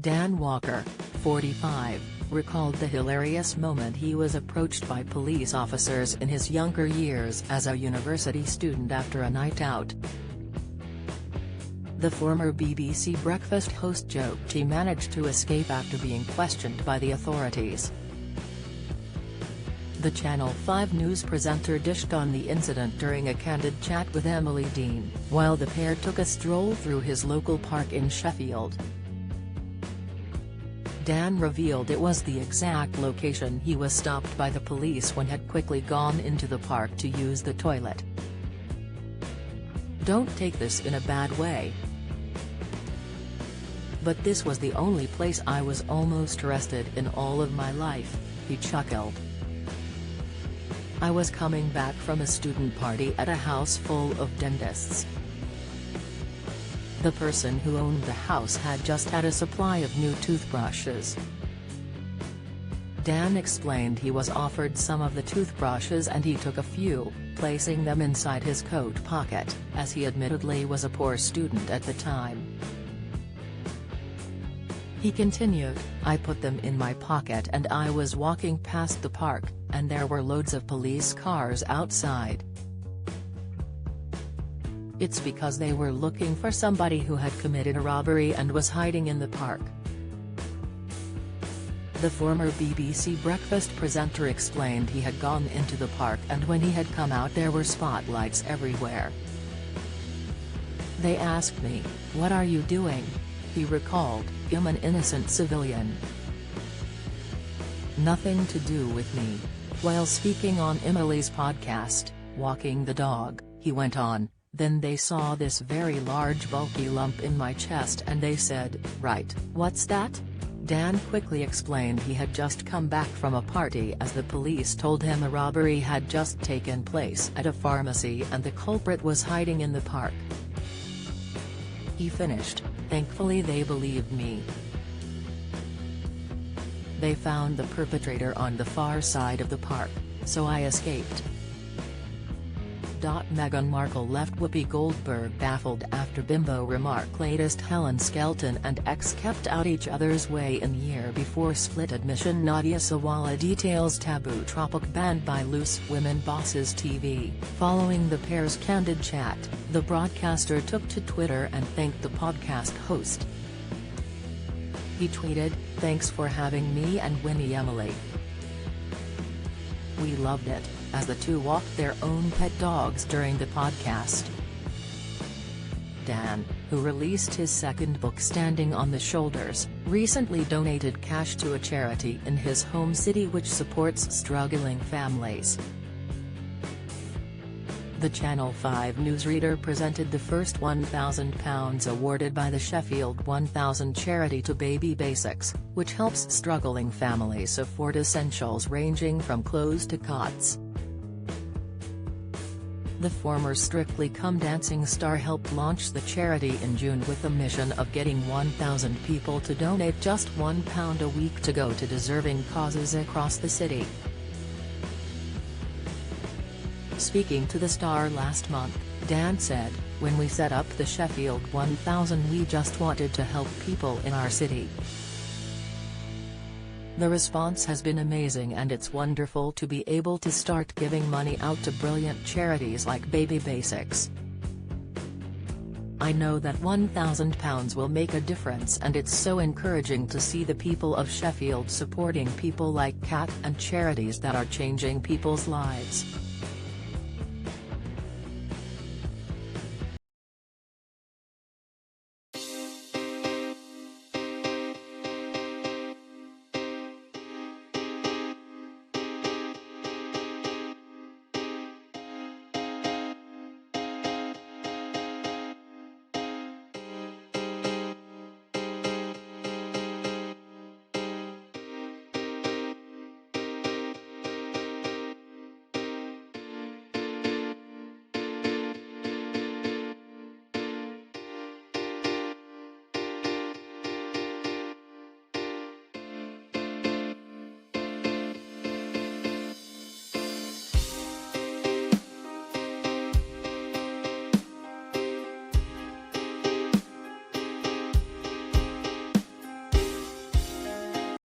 Dan Walker, 45, recalled the hilarious moment he was approached by police officers in his younger years as a university student after a night out. The former BBC breakfast host joked he managed to escape after being questioned by the authorities. The Channel 5 news presenter dished on the incident during a candid chat with Emily Dean, while the pair took a stroll through his local park in Sheffield. Dan revealed it was the exact location he was stopped by the police when had quickly gone into the park to use the toilet. "Don't take this in a bad way. But this was the only place I was almost arrested in all of my life," he chuckled. "I was coming back from a student party at a house full of dentists. The person who owned the house had just had a supply of new toothbrushes. Dan explained he was offered some of the toothbrushes and he took a few, placing them inside his coat pocket, as he admittedly was a poor student at the time. He continued, "I put them in my pocket and I was walking past the park, and there were loads of police cars outside. It's because they were looking for somebody who had committed a robbery and was hiding in the park." The former BBC breakfast presenter explained he had gone into the park and when he had come out there were spotlights everywhere. "They asked me, 'What are you doing?' he recalled, "I'm an innocent civilian. Nothing to do with me." While speaking on Emily's podcast, Walking the Dog, he went on, "Then they saw this very large bulky lump in my chest and they said, 'Right, what's that?'" Dan quickly explained he had just come back from a party as the police told him a robbery had just taken place at a pharmacy and the culprit was hiding in the park. He finished, "Thankfully they believed me. They found the perpetrator on the far side of the park, so I escaped." Meghan Markle left Whoopi Goldberg baffled after bimbo remark latest Helen Skelton and ex kept out each other's way in year before split admission. Nadia Sawalha details taboo topic banned by Loose Women Bosses TV. Following the pair's candid chat, the broadcaster took to Twitter and thanked the podcast host. He tweeted, "Thanks for having me and Winnie Emily. We loved it," as the two walked their own pet dogs during the podcast. Dan, who released his second book Standing on the Shoulders, recently donated cash to a charity in his home city which supports struggling families. The Channel 5 newsreader presented the first £1,000 awarded by the Sheffield 1000 charity to Baby Basics, which helps struggling families afford essentials ranging from clothes to cots. The former Strictly Come Dancing star helped launch the charity in June with the mission of getting 1,000 people to donate just £1 a week to go to deserving causes across the city. Speaking to the Star last month, Dan said, "When we set up the Sheffield 1000 we just wanted to help people in our city. The response has been amazing and it's wonderful to be able to start giving money out to brilliant charities like Baby Basics. I know that £1,000 will make a difference and it's so encouraging to see the people of Sheffield supporting people like Kat and charities that are changing people's lives."